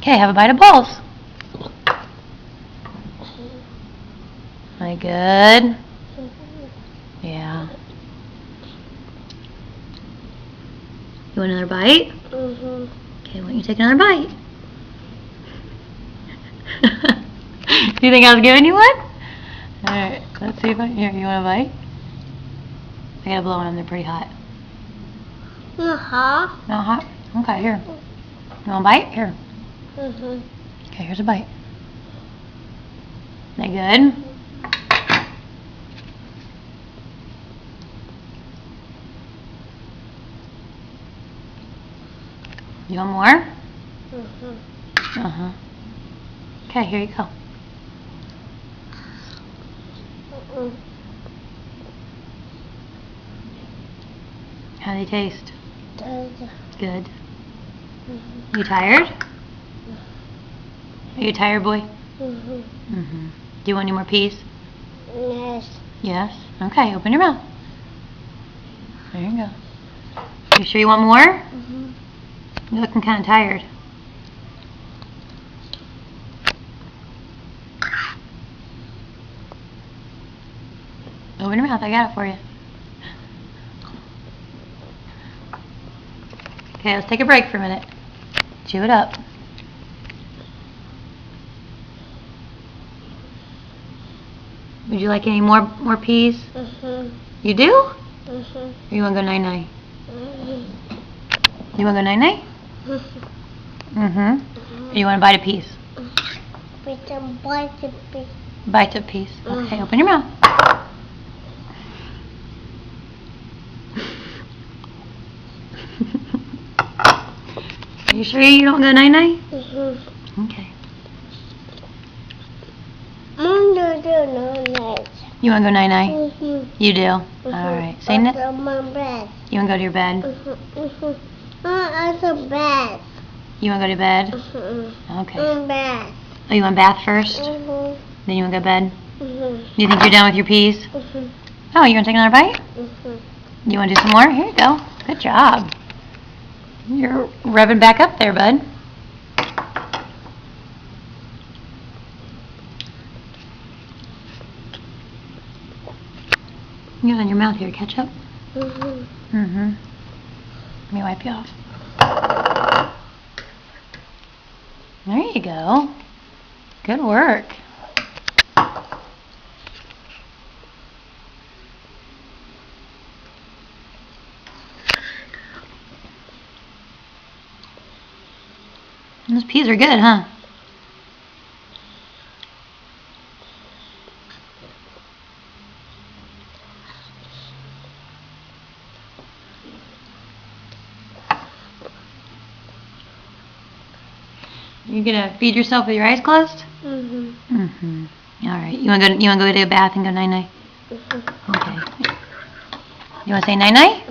Okay, have a bite of balls. Are you good? Yeah. You want another bite? Okay, why don't you take another bite? Do you think I was giving you one? Alright, let's see if here, you want a bite? I gotta blow on them, they're pretty hot. Not hot. Not hot? Okay, here. You want a bite? Here. Okay, here's a bite. Is that good? You want more? Okay, here you go. How do they taste? Good. You tired? Are you tired, boy? Do you want any more peas? Yes. Yes? Okay, open your mouth. There you go. You sure you want more? You're looking kind of tired. Open your mouth, I got it for you. Okay, let's take a break for a minute. Chew it up. Would you like any more peas? You do? Or you want to go night-night? You want to go night-night? Or you want a bite of peas? Bite of peas. Bite of peas. Okay, open your mouth. Are you sure you don't go night-night? Okay. No. You want to go night-night? You do? Alright. Say it. My bed. You want to go to your bed? It's a bed. You want to go to bed? Okay. Bed. Oh, you want bath first? Then you want to go to bed? You think you're done with your peas? Oh, you want to take another bite? You want to do some more? Here you go. Good job. You're revving back up there, bud. You got it on your mouth here. Ketchup? Let me wipe you off. There you go. Good work. Those peas are good, huh? You gonna feed yourself with your eyes closed? All right. You wanna go to a bath and go night-night? Okay. You wanna say night-night?